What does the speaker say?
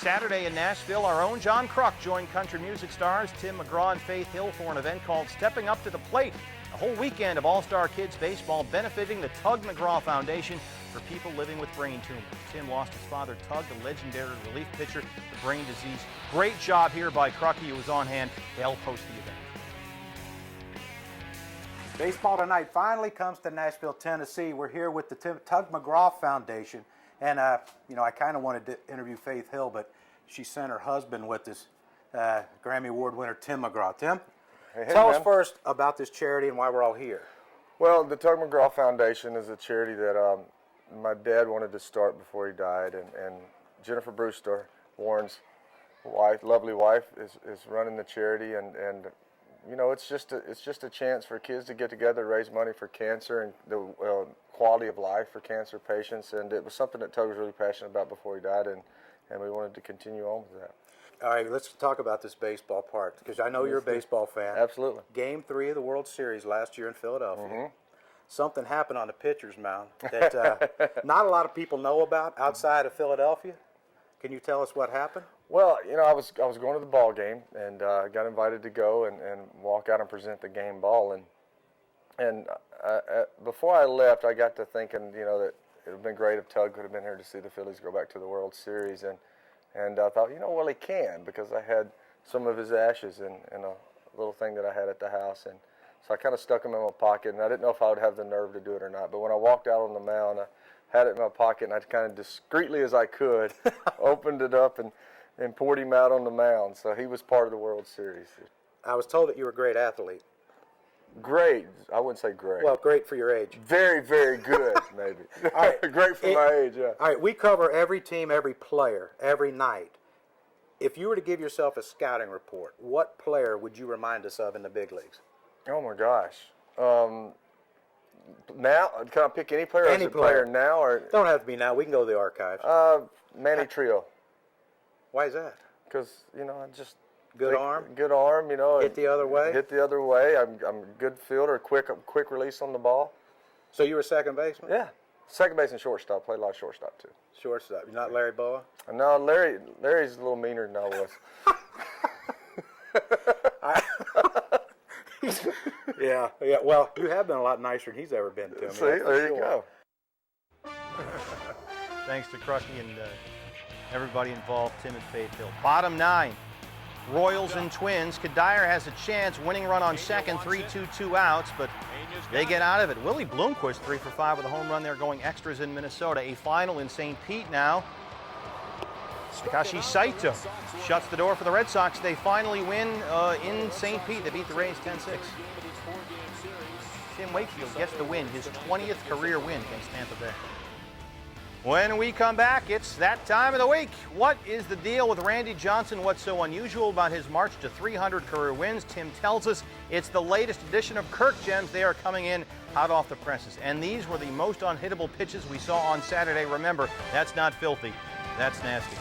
Saturday in Nashville, our own John Kruk joined country music stars Tug McGraw and Faith Hill for an event called Stepping Up to the Plate. A whole weekend of All-Star Kids baseball benefiting the Tug McGraw Foundation for people living with brain tumors. Tim lost his father, Tug, the legendary relief pitcher, to brain disease. Great job here by Krucky, who was on hand to help host the event. Baseball tonight finally comes to Nashville, Tennessee. We're here with the Tug McGraw Foundation. And, I kind of wanted to interview Faith Hill, but she sent her husband with this Grammy Award winner, Tim McGraw. Tim, tell us first about this charity and why we're all here. Well, the Tug McGraw Foundation is a charity that my dad wanted to start before he died, and Jennifer Brewster, Warren's wife, lovely wife, is running the charity, and it's just a chance for kids to get together, raise money for cancer and the quality of life for cancer patients, and it was something that Tug was really passionate about before he died, and we wanted to continue on with that. All right, let's talk about this baseball part, because I know you're a baseball fan. Absolutely. Game 3 of the World Series last year in Philadelphia. Mm-hmm. Something happened on the pitcher's mound that not a lot of people know about outside of Philadelphia. Can you tell us what happened? Well, I was going to the ball game and got invited to go and walk out and present the game ball, and before I left, I got to thinking, that it would have been great if Tug could have been here to see the Phillies go back to the World Series, and I thought, well, he can, because I had some of his ashes in a little thing that I had at the house, and so I kind of stuck them in my pocket, and I didn't know if I would have the nerve to do it or not. But when I walked out on the mound, I had it in my pocket, and I kind of discreetly as I could opened it up and poured him out on the mound. So he was part of the World Series. I was told that you were a great athlete. Great. I wouldn't say great. Well, great for your age. Very, very good, maybe. All right. Great for my age, yeah. All right, we cover every team, every player, every night. If you were to give yourself a scouting report, what player would you remind us of in the big leagues? Oh, my gosh. Now, can I pick any player? Any player now? Or don't have to be now. We can go to the archives. Manny Trio. Why is that? Because, I just... Good arm? Good arm, Hit the other way? Hit the other way. I'm a good fielder, quick release on the ball. So you were second baseman? Yeah. Second base and shortstop. Played a lot of shortstop, too. Shortstop. You're not Larry Boa? No, Larry's a little meaner than I was. Yeah. Well, you have been a lot nicer than he's ever been to me. See, there you go. Thanks to Krucky and everybody involved, Tim and Faith Hill. Bottom 9, Royals and Twins. Kadire has a chance, winning run on second, 3-2, 2 outs, but they get out of it. Willie Bloomquist, 3 for 5 with a home run there, going extras in Minnesota. A final in St. Pete now. Takashi Saito shuts the door for the Red Sox. They finally win in St. Pete. They beat the Rays 10-6. Tim Wakefield gets the win, his 20th career win against Tampa Bay. When we come back, it's that time of the week. What is the deal with Randy Johnson? What's so unusual about his march to 300 career wins? Tim tells us it's the latest edition of Kirk Gems. They are coming in hot off the presses. And these were the most unhittable pitches we saw on Saturday. Remember, that's not filthy. That's nasty.